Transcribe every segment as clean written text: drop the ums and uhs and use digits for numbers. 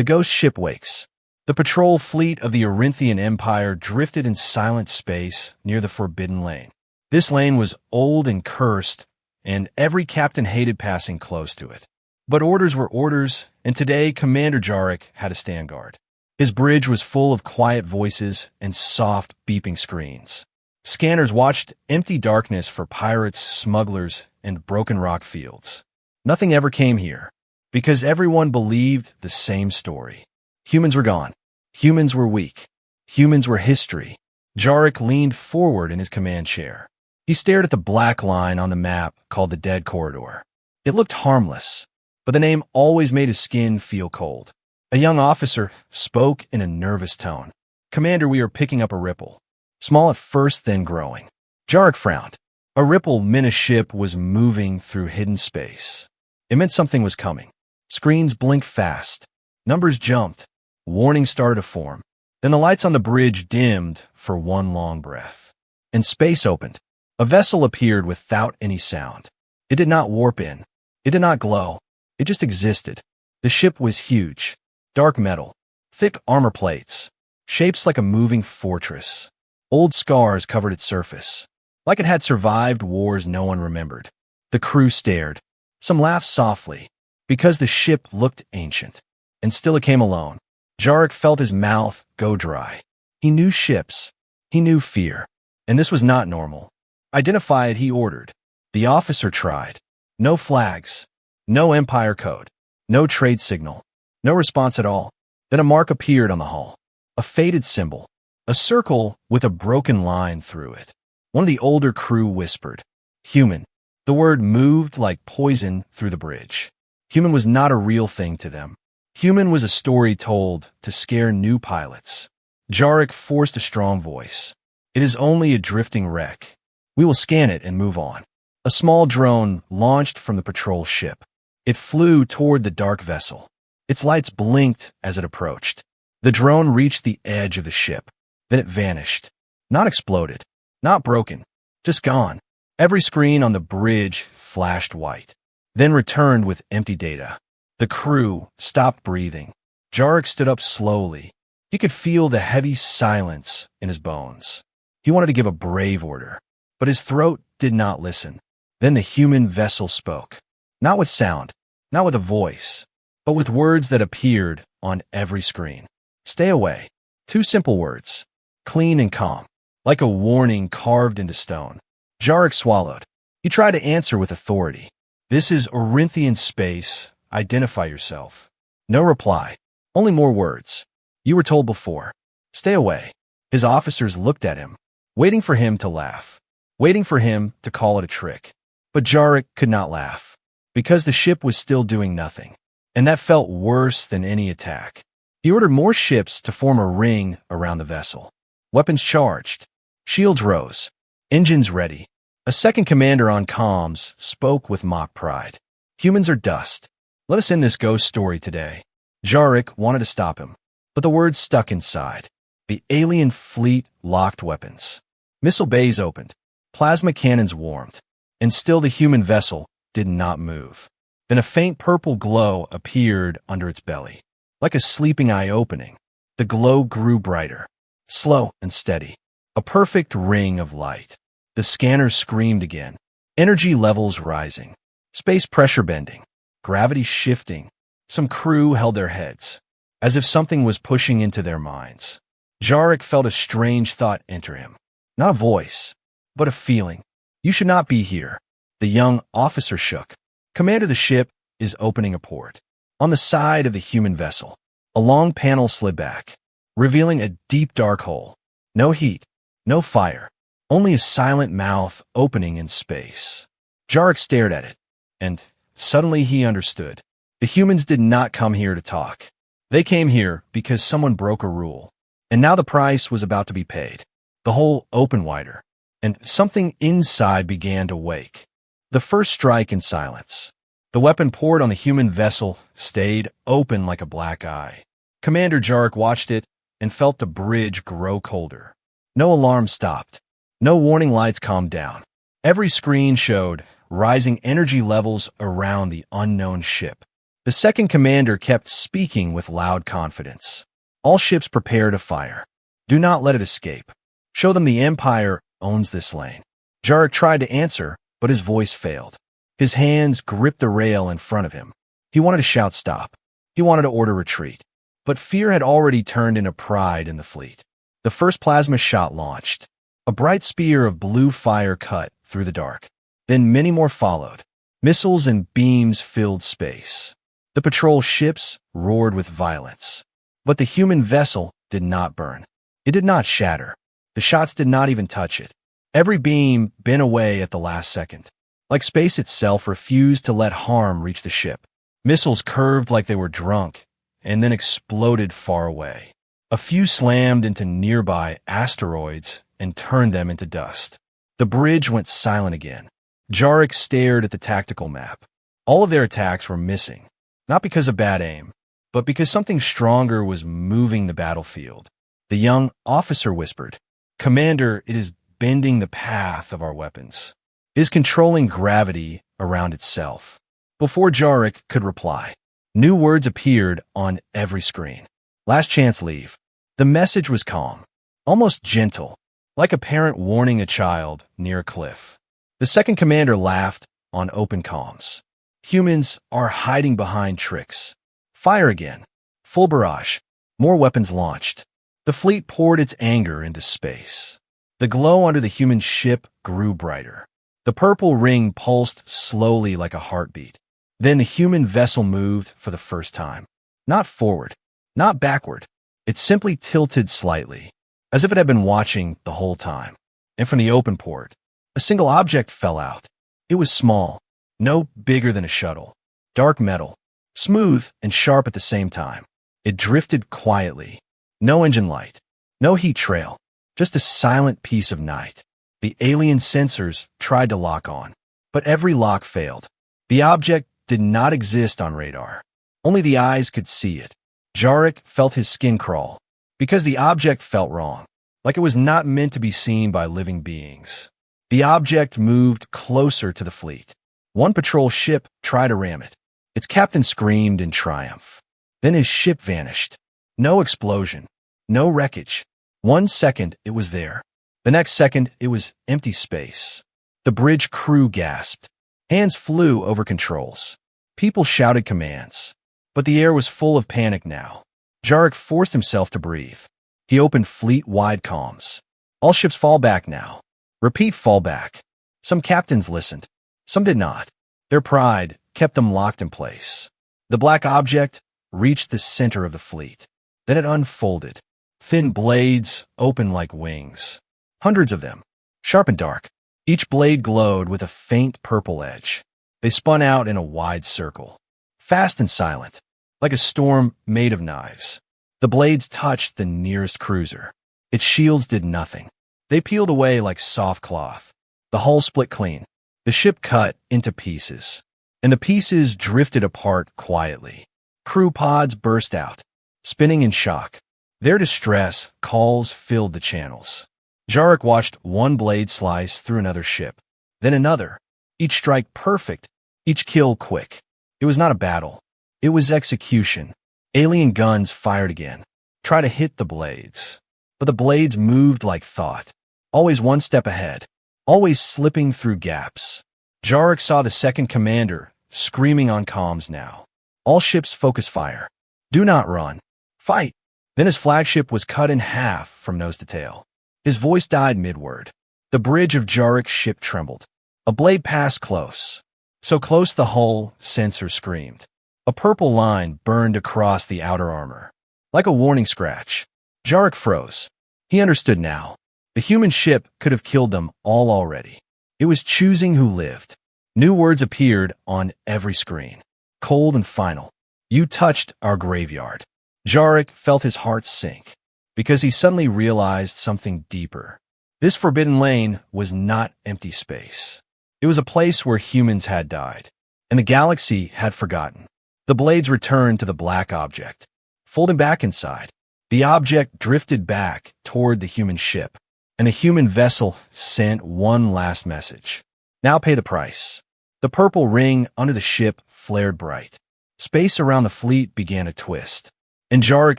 The ghost ship wakes. The patrol fleet of the Arinthian Empire drifted in silent space near the Forbidden Lane. This lane was old and cursed, and every captain hated passing close to it. But orders were orders, and today Commander Jarek had to stand guard. His bridge was full of quiet voices and soft, beeping screens. Scanners watched empty darkness for pirates, smugglers, and broken rock fields. Nothing ever came here, because everyone believed the same story. Humans were gone. Humans were weak. Humans were history. Jarek leaned forward in his command chair. He stared at the black line on the map called the Dead Corridor. It looked harmless, but the name always made his skin feel cold. A young officer spoke in a nervous tone. "Commander, we are picking up a ripple. Small at first, then growing." Jarek frowned. A ripple meant a ship was moving through hidden space. It meant something was coming. Screens blinked fast. Numbers jumped. Warnings started to form. Then the lights on the bridge dimmed for one long breath. And space opened. A vessel appeared without any sound. It did not warp in. It did not glow. It just existed. The ship was huge. Dark metal. Thick armor plates. Shapes like a moving fortress. Old scars covered its surface. Like it had survived wars no one remembered. The crew stared. Some laughed softly, because the ship looked ancient. And still it came alone. Jarek felt his mouth go dry. He knew ships. He knew fear. And this was not normal. "Identify it," he ordered. The officer tried. No flags. No Empire code. No trade signal. No response at all. Then a mark appeared on the hull. A faded symbol. A circle with a broken line through it. One of the older crew whispered, "Human." The word moved like poison through the bridge. Human was not a real thing to them. Human was a story told to scare new pilots. Jarek forced a strong voice. "It is only a drifting wreck. We will scan it and move on." A small drone launched from the patrol ship. It flew toward the dark vessel. Its lights blinked as it approached. The drone reached the edge of the ship. Then it vanished. Not exploded. Not broken. Just gone. Every screen on the bridge flashed white. Then returned with empty data. The crew stopped breathing. Jarek stood up slowly. He could feel the heavy silence in his bones. He wanted to give a brave order, but his throat did not listen. Then the human vessel spoke. Not with sound, not with a voice, but with words that appeared on every screen. "Stay away." Two simple words, clean and calm, like a warning carved into stone. Jarek swallowed. He tried to answer with authority. "This is Arinthian space. Identify yourself." No reply. Only more words. "You were told before. Stay away." His officers looked at him, waiting for him to laugh, waiting for him to call it a trick. But Jarek could not laugh, because the ship was still doing nothing, and that felt worse than any attack. He ordered more ships to form a ring around the vessel. Weapons charged. Shields rose. Engines ready. A second commander on comms spoke with mock pride. "Humans are dust. Let us end this ghost story today." Jarek wanted to stop him, but the words stuck inside. The alien fleet locked weapons. Missile bays opened. Plasma cannons warmed. And still the human vessel did not move. Then a faint purple glow appeared under its belly. Like a sleeping eye opening. The glow grew brighter. Slow and steady. A perfect ring of light. The scanner screamed again. Energy levels rising. Space pressure bending. Gravity shifting. Some crew held their heads, as if something was pushing into their minds. Jarek felt a strange thought enter him. Not a voice, but a feeling. "You should not be here." The young officer shook. "Commander, the ship is opening a port." On the side of the human vessel, a long panel slid back, revealing a deep dark hole. No heat, no fire, only a silent mouth opening in space. Jarek stared at it, and suddenly he understood. The humans did not come here to talk. They came here because someone broke a rule, and now the price was about to be paid. The hole opened wider, and something inside began to wake. The first strike in silence. The weapon poured on the human vessel stayed open like a black eye. Commander Jarek watched it and felt the bridge grow colder. No alarm stopped. No warning lights calmed down. Every screen showed rising energy levels around the unknown ship. The second commander kept speaking with loud confidence. All ships prepare to fire. Do not let it escape. Show them the Empire owns this lane. Jarek tried to answer, but his voice failed. His hands gripped the rail in front of him. He wanted to shout stop. He wanted to order retreat. But fear had already turned into pride in the fleet. The first plasma shot launched. A bright spear of blue fire cut through the dark. Then many more followed. Missiles and beams filled space. The patrol ships roared with violence. But the human vessel did not burn. It did not shatter. The shots did not even touch it. Every beam bent away at the last second. Like space itself refused to let harm reach the ship. Missiles curved like they were drunk, and then exploded far away. A few slammed into nearby asteroids and turned them into dust. The bridge went silent again. Jarek stared at the tactical map. All of their attacks were missing, not because of bad aim, but because something stronger was moving the battlefield. The young officer whispered, "Commander, it is bending the path of our weapons. It is controlling gravity around itself." Before Jarek could reply, new words appeared on every screen. Last chance leave. The message was calm, almost gentle, like a parent warning a child near a cliff. The second commander laughed on open comms. Humans are hiding behind tricks. Fire again. Full barrage. More weapons launched. The fleet poured its anger into space. The glow under the human ship grew brighter. The purple ring pulsed slowly like a heartbeat. Then the human vessel moved for the first time. Not forward, not backward. It simply tilted slightly, as if it had been watching the whole time. And from the open port, a single object fell out. It was small, no bigger than a shuttle. Dark metal, smooth and sharp at the same time. It drifted quietly. No engine light, no heat trail, just a silent piece of night. The alien sensors tried to lock on, but every lock failed. The object did not exist on radar. Only the eyes could see it. Jarek felt his skin crawl, because the object felt wrong, like it was not meant to be seen by living beings. The object moved closer to the fleet. One patrol ship tried to ram it. Its captain screamed in triumph. Then his ship vanished. No explosion, no wreckage. 1 second it was there. The next second it was empty space. The bridge crew gasped. Hands flew over controls. People shouted commands. But the air was full of panic now. Jarek forced himself to breathe. He opened fleet-wide comms. All ships fall back now. Repeat fall back. Some captains listened. Some did not. Their pride kept them locked in place. The black object reached the center of the fleet. Then it unfolded. Thin blades opened like wings. Hundreds of them, sharp and dark. Each blade glowed with a faint purple edge. They spun out in a wide circle, fast and silent, like a storm made of knives. The blades touched the nearest cruiser. Its shields did nothing. They peeled away like soft cloth. The hull split clean. The ship cut into pieces, and the pieces drifted apart quietly. Crew pods burst out, spinning in shock. Their distress calls filled the channels. Jarek watched one blade slice through another ship, then another, each strike perfect, each kill quick. It was not a battle. It was execution. Alien guns fired again, try to hit the blades. But the blades moved like thought, always one step ahead, always slipping through gaps. Jarek saw the second commander screaming on comms now. All ships focus fire. Do not run. Fight. Then his flagship was cut in half from nose to tail. His voice died mid-word. The bridge of Jarek's ship trembled. A blade passed close. So close the hull sensor screamed. A purple line burned across the outer armor. Like a warning scratch. Jarek froze. He understood now. The human ship could have killed them all already. It was choosing who lived. New words appeared on every screen. Cold and final. You touched our graveyard. Jarek felt his heart sink, because he suddenly realized something deeper. This forbidden lane was not empty space. It was a place where humans had died, and the galaxy had forgotten. The blades returned to the black object, folding back inside. The object drifted back toward the human ship, and the human vessel sent one last message. Now pay the price. The purple ring under the ship flared bright. Space around the fleet began to twist, and Jarek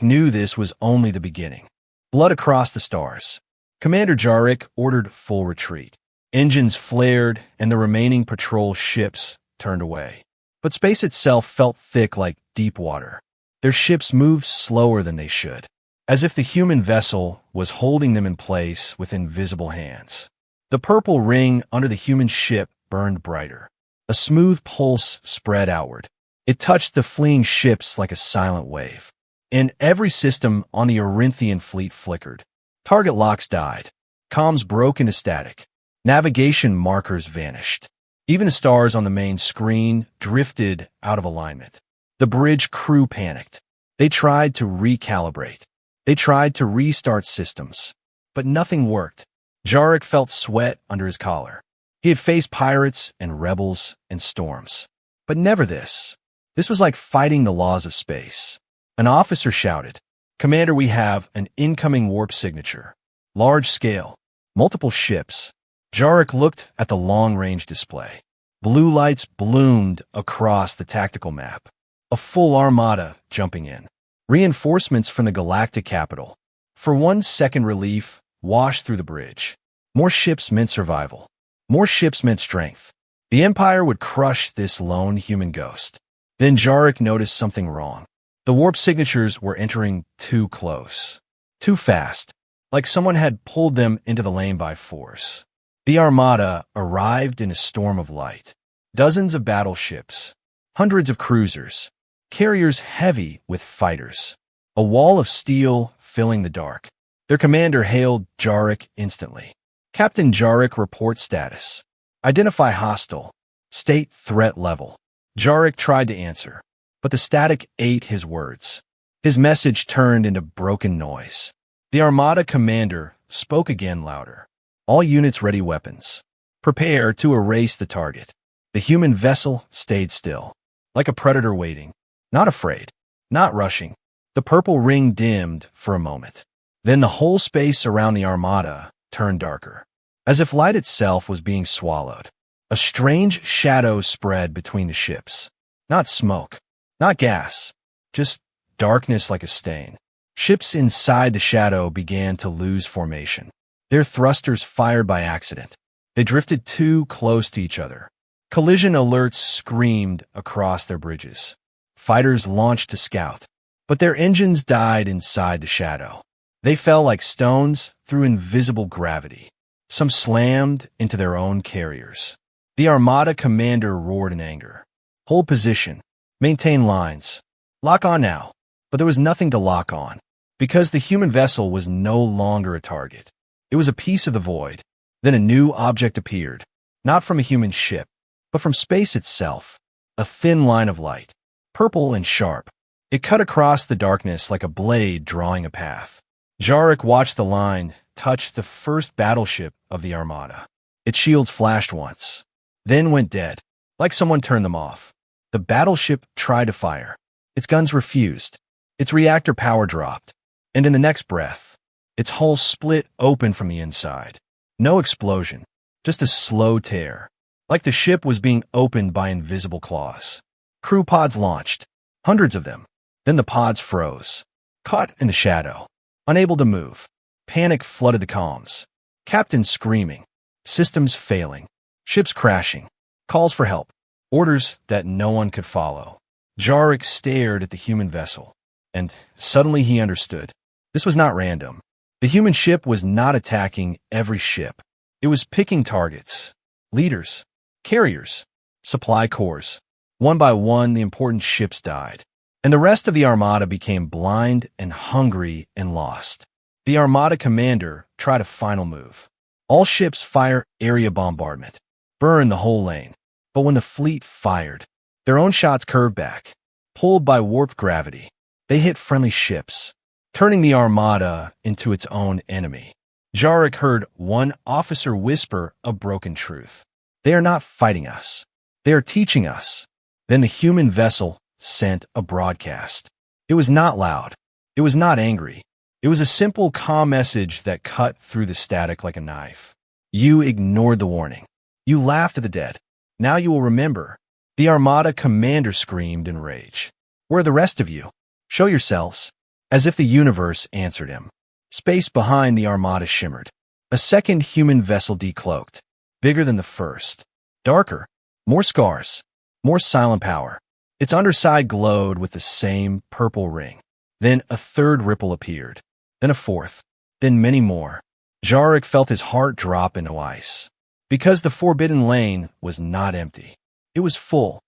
knew this was only the beginning. Blood across the stars. Commander Jarek ordered full retreat. Engines flared, and the remaining patrol ships turned away. But space itself felt thick like deep water. Their ships moved slower than they should, as if the human vessel was holding them in place with invisible hands. The purple ring under the human ship burned brighter. A smooth pulse spread outward. It touched the fleeing ships like a silent wave. And every system on the Orinthian fleet flickered. Target locks died. Comms broke into static. Navigation markers vanished. Even the stars on the main screen drifted out of alignment. The bridge crew panicked. They tried to recalibrate. They tried to restart systems. But nothing worked. Jarek felt sweat under his collar. He had faced pirates and rebels and storms. But never this. This was like fighting the laws of space. An officer shouted, "Commander, we have an incoming warp signature. Large scale. Multiple ships." Jarek looked at the long-range display. Blue lights bloomed across the tactical map. A full armada jumping in. Reinforcements from the galactic capital. For 1 second relief washed through the bridge. More ships meant survival. More ships meant strength. The Empire would crush this lone human ghost. Then Jarek noticed something wrong. The warp signatures were entering too close. Too fast. Like someone had pulled them into the lane by force. The Armada arrived in a storm of light. Dozens of battleships. Hundreds of cruisers. Carriers heavy with fighters. A wall of steel filling the dark. Their commander hailed Jarek instantly. "Captain Jarek, report status. Identify hostile. State threat level." Jarek tried to answer, but the static ate his words. His message turned into broken noise. The Armada commander spoke again louder. "All units ready weapons. Prepare to erase the target." The human vessel stayed still, like a predator waiting. Not afraid. Not rushing. The purple ring dimmed for a moment. Then the whole space around the Armada turned darker, as if light itself was being swallowed. A strange shadow spread between the ships. Not smoke. Not gas. Just darkness like a stain. Ships inside the shadow began to lose formation. Their thrusters fired by accident. They drifted too close to each other. Collision alerts screamed across their bridges. Fighters launched to scout, but their engines died inside the shadow. They fell like stones through invisible gravity. Some slammed into their own carriers. The Armada commander roared in anger. "Hold position. Maintain lines. Lock on now." But there was nothing to lock on, because the human vessel was no longer a target. It was a piece of the void. Then a new object appeared, not from a human ship, but from space itself. A thin line of light, purple and sharp. It cut across the darkness like a blade drawing a path. Jarek watched the line touch the first battleship of the Armada. Its shields flashed once, then went dead, like someone turned them off. The battleship tried to fire. Its guns refused. Its reactor power dropped. And in the next breath, its hull split open from the inside. No explosion, just a slow tear, like the ship was being opened by invisible claws. Crew pods launched, hundreds of them. Then the pods froze, caught in the shadow, unable to move. Panic flooded the comms. Captains screaming, systems failing, ships crashing, calls for help, orders that no one could follow. Jarek stared at the human vessel, and suddenly he understood. This was not random. The human ship was not attacking every ship. It was picking targets, leaders, carriers, supply cores. One by one, the important ships died, and the rest of the Armada became blind and hungry and lost. The Armada commander tried a final move. All ships fire area bombardment. Burn the whole lane. But when the fleet fired, their own shots curved back. Pulled by warped gravity, they hit friendly ships, turning the Armada into its own enemy. Jarek heard one officer whisper a broken truth. "They are not fighting us. They are teaching us." Then the human vessel sent a broadcast. It was not loud. It was not angry. It was a simple, calm message that cut through the static like a knife. "You ignored the warning. You laughed at the dead. Now you will remember." The Armada commander screamed in rage. Where are the rest of you? Show yourselves. As if the universe answered him. Space behind the armada shimmered. A second human vessel decloaked, bigger than the first. Darker, more scars, more silent power. Its underside glowed with the same purple ring. Then a third ripple appeared. Then a fourth. Then many more. Jarek felt his heart drop into ice. Because the Forbidden Lane was not empty. It was full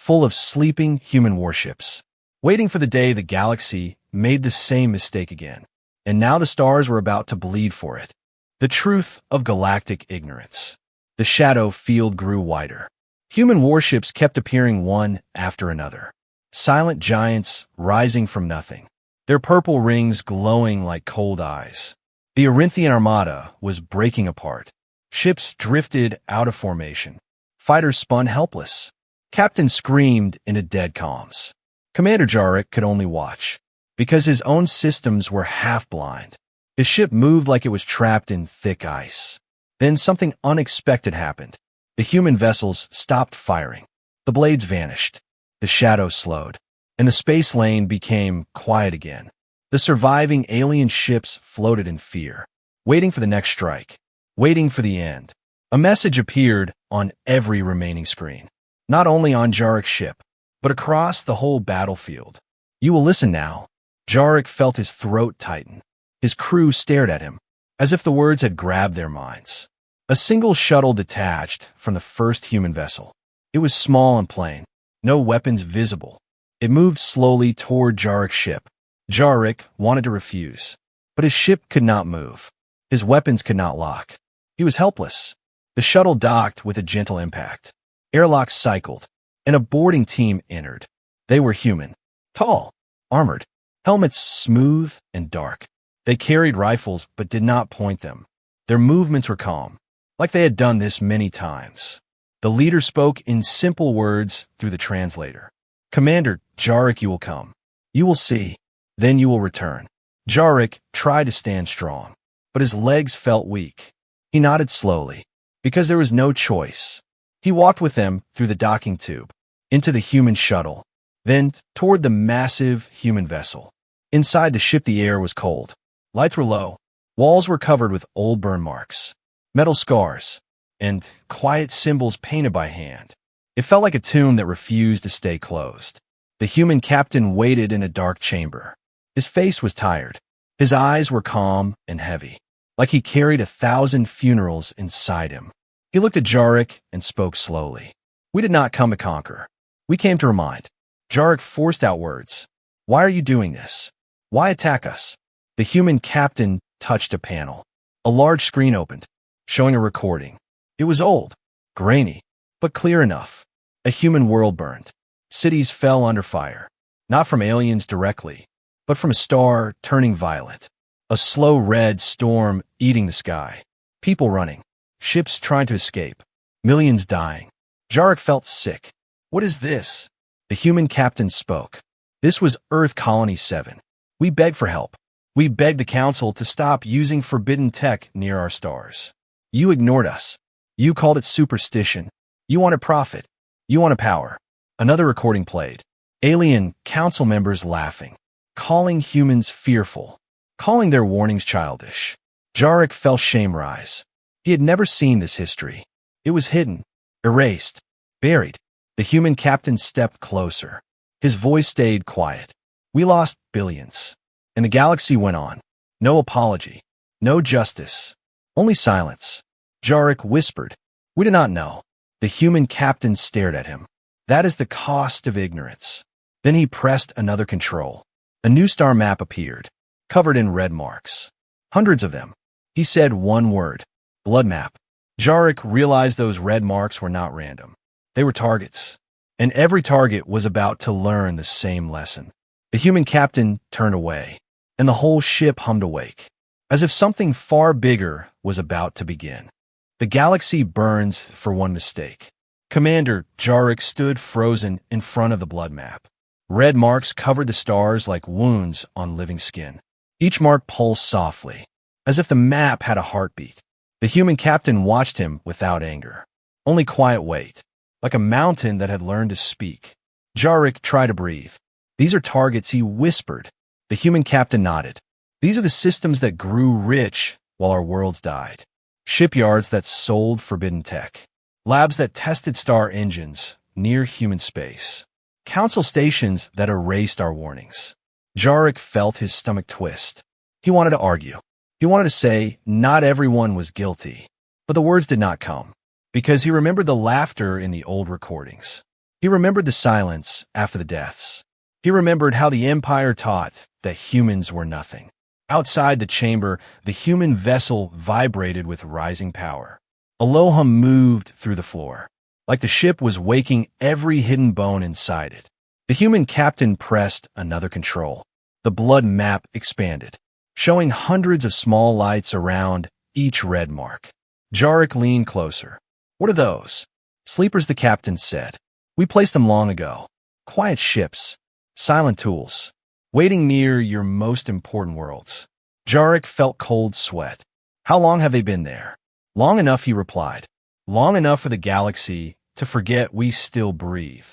of sleeping human warships, waiting for the day the galaxy made the same mistake again. And now the stars were about to bleed for it. The truth of galactic ignorance. The shadow field grew wider. Human warships kept appearing one after another. Silent giants rising from nothing, their purple rings glowing like cold eyes. The Arinthian armada was breaking apart. Ships drifted out of formation. Fighters spun helpless. Captains screamed into dead calms. Commander Jarek could only watch, because his own systems were half-blind. His ship moved like it was trapped in thick ice. Then something unexpected happened. The human vessels stopped firing. The blades vanished. The shadow slowed. And the space lane became quiet again. The surviving alien ships floated in fear, waiting for the next strike, waiting for the end. A message appeared on every remaining screen. Not only on Jarek's ship, but across the whole battlefield. You will listen now. Jarek felt his throat tighten. His crew stared at him, as if the words had grabbed their minds. A single shuttle detached from the first human vessel. It was small and plain, no weapons visible. It moved slowly toward Jarek's ship. Jarek wanted to refuse, but his ship could not move. His weapons could not lock. He was helpless. The shuttle docked with a gentle impact. Airlocks cycled, and a boarding team entered. They were human, tall, armored, helmets smooth and dark. They carried rifles but did not point them. Their movements were calm, like they had done this many times. The leader spoke in simple words through the translator. Commander, Jarek, you will come. You will see. Then you will return. Jarek tried to stand strong, but his legs felt weak. He nodded slowly, because there was no choice. He walked with them through the docking tube, into the human shuttle, then toward the massive human vessel. Inside the ship the air was cold. Lights were low. Walls were covered with old burn marks, metal scars, and quiet symbols painted by hand. It felt like a tomb that refused to stay closed. The human captain waited in a dark chamber. His face was tired. His eyes were calm and heavy, like he carried 1,000 funerals inside him. He looked at Jarek and spoke slowly. We did not come to conquer. We came to remind. Jarek forced out words. Why are you doing this? Why attack us? The human captain touched a panel. A large screen opened, showing a recording. It was old, grainy, but clear enough. A human world burned. Cities fell under fire, not from aliens directly, but from a star turning violet. A slow red storm eating the sky. People running. Ships trying to escape. Millions dying. Jarek felt sick. What is this? The human captain spoke. This was Earth Colony 7. We beg for help. We begged the Council to stop using forbidden tech near our stars. You ignored us. You called it superstition. You wanted profit. You wanted power. Another recording played. Alien Council members laughing. Calling humans fearful. Calling their warnings childish. Jarek felt shame rise. He had never seen this history. It was hidden, erased, buried. The human captain stepped closer. His voice stayed quiet. We lost billions. And the galaxy went on. No apology. No justice. Only silence. Jarek whispered. We do not know. The human captain stared at him. That is the cost of ignorance. Then he pressed another control. A new star map appeared, covered in red marks. Hundreds of them. He said one word. Blood map. Jarek realized those red marks were not random. They were targets. And every target was about to learn the same lesson. The human captain turned away, and the whole ship hummed awake, as if something far bigger was about to begin. The galaxy burns for one mistake. Commander Jarek stood frozen in front of the blood map. Red marks covered the stars like wounds on living skin. Each mark pulsed softly, as if the map had a heartbeat. The human captain watched him without anger, only quiet weight, like a mountain that had learned to speak. Jarek tried to breathe. These are targets, he whispered. The human captain nodded. These are the systems that grew rich while our worlds died. Shipyards that sold forbidden tech. Labs that tested star engines near human space. Council stations that erased our warnings. Jarek felt his stomach twist. He wanted to argue. He wanted to say not everyone was guilty. But the words did not come, because he remembered the laughter in the old recordings. He remembered the silence after the deaths. He remembered how the Empire taught that humans were nothing. Outside the chamber, the human vessel vibrated with rising power. Aloha moved through the floor, like the ship was waking every hidden bone inside it. The human captain pressed another control. The blood map expanded, showing hundreds of small lights around each red mark. Jarek leaned closer. What are those? Sleepers, the captain said. We placed them long ago. Quiet ships, silent tools, waiting near your most important worlds. Jarek felt cold sweat. How long have they been there? Long enough, he replied. Long enough for the galaxy to forget we still breathe.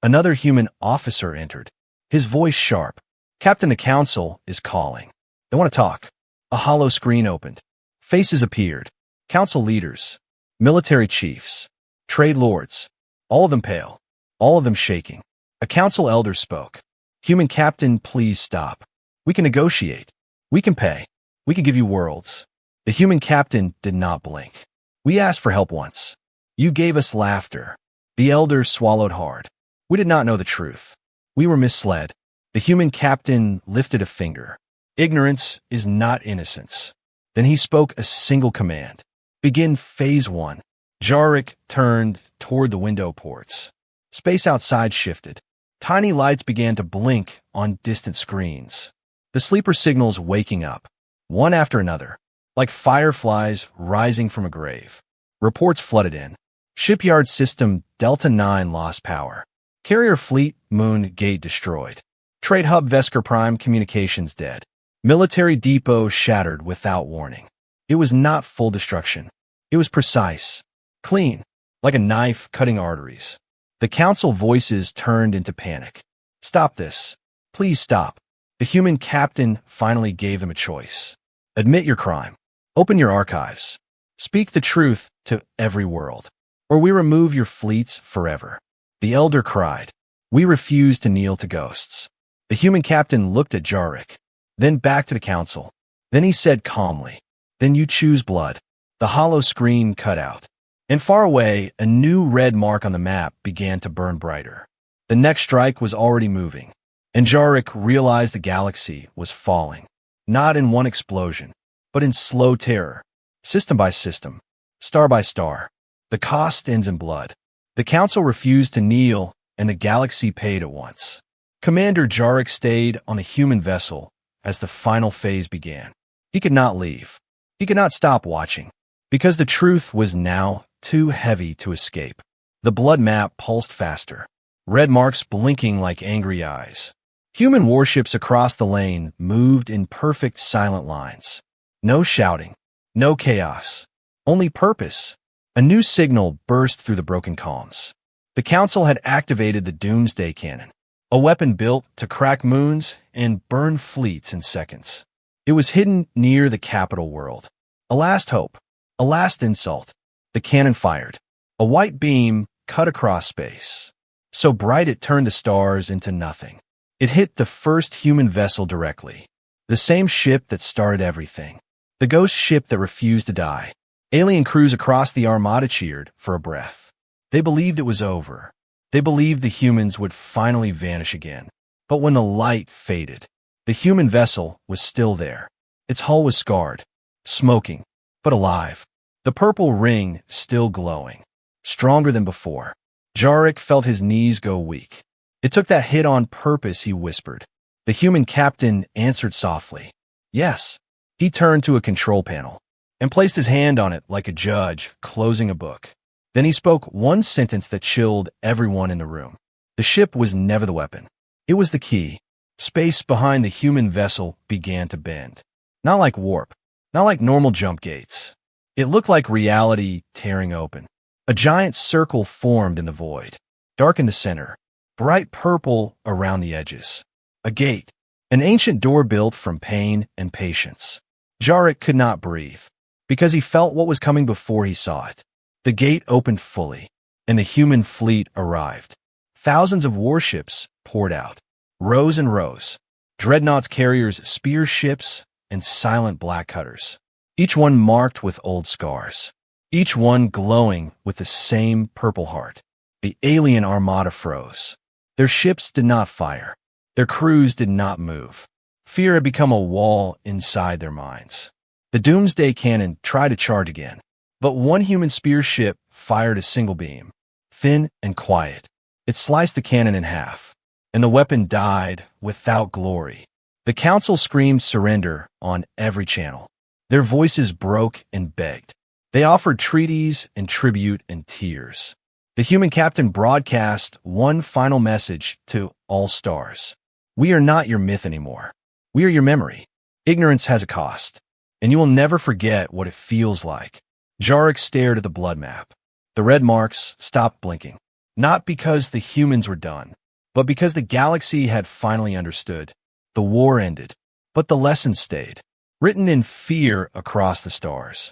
Another human officer entered, his voice sharp. Captain, the council is calling. They want to talk. A hollow screen opened. Faces appeared. Council leaders, military chiefs, trade lords, all of them pale, all of them shaking. A council elder spoke. Human captain, please stop. We can negotiate. We can pay. We can give you worlds. The human captain did not blink. We asked for help once. You gave us laughter. The elder swallowed hard. We did not know the truth. We were misled. The human captain lifted a finger. Ignorance is not innocence. Then he spoke a single command. Begin Phase 1. Jarek turned toward the window ports. Space outside shifted. Tiny lights began to blink on distant screens. The sleeper signals waking up, one after another, like fireflies rising from a grave. Reports flooded in. Shipyard system Delta 9 lost power. Carrier fleet Moon Gate destroyed. Trade hub Vesker Prime communications dead. Military depot shattered without warning. It was not full destruction. It was precise, clean, like a knife cutting arteries. The council voices turned into panic. Stop this. Please stop. The human captain finally gave them a choice. Admit your crime. Open your archives. Speak the truth to every world, or we remove your fleets forever. The elder cried. We refuse to kneel to ghosts. The human captain looked at Jarek, then back to the council. Then he said calmly, then you choose blood. The hollow screen cut out. And far away, a new red mark on the map began to burn brighter. The next strike was already moving, and Jarek realized the galaxy was falling, not in one explosion, but in slow terror, system by system, star by star. The cost ends in blood. The council refused to kneel, and the galaxy paid at once. Commander Jarek stayed on a human vessel as the final phase began. He could not leave. He could not stop watching, because the truth was now too heavy to escape. The blood map pulsed faster, red marks blinking like angry eyes. Human warships across the lane moved in perfect silent lines. No shouting, no chaos, only purpose. A new signal burst through the broken calms. The council had activated the Doomsday Cannon, a weapon built to crack moons and burn fleets in seconds. It was hidden near the capital world. A last hope, a last insult. The cannon fired. A white beam cut across space, so bright it turned the stars into nothing. It hit the first human vessel directly, the same ship that started everything, the ghost ship that refused to die. Alien crews across the Armada cheered for a breath. They believed it was over. They believed the humans would finally vanish again. But when the light faded, the human vessel was still there. Its hull was scarred, smoking, but alive. The purple ring still glowing, stronger than before. Jarek felt his knees go weak. It took that hit on purpose, he whispered. The human captain answered softly. Yes. He turned to a control panel and placed his hand on it like a judge closing a book. Then he spoke one sentence that chilled everyone in the room. The ship was never the weapon. It was the key. Space behind the human vessel began to bend. Not like warp, not like normal jump gates. It looked like reality tearing open. A giant circle formed in the void, dark in the center, bright purple around the edges. A gate. An ancient door built from pain and patience. Jarek could not breathe, because he felt what was coming before he saw it. The gate opened fully, and the human fleet arrived. Thousands of warships poured out. Rows and rows. Dreadnoughts, carriers, spear ships, and silent black cutters. Each one marked with old scars. Each one glowing with the same purple heart. The alien armada froze. Their ships did not fire. Their crews did not move. Fear had become a wall inside their minds. The doomsday cannon tried to charge again, but one human spear ship fired a single beam, thin and quiet. It sliced the cannon in half, and the weapon died without glory. The council screamed surrender on every channel. Their voices broke and begged. They offered treaties and tribute and tears. The human captain broadcast one final message to all stars. We are not your myth anymore. We are your memory. Ignorance has a cost, and you will never forget what it feels like. Jarek stared at the blood map. The red marks stopped blinking, not because the humans were done, but because the galaxy had finally understood. The war ended, but the lesson stayed, written in fear across the stars.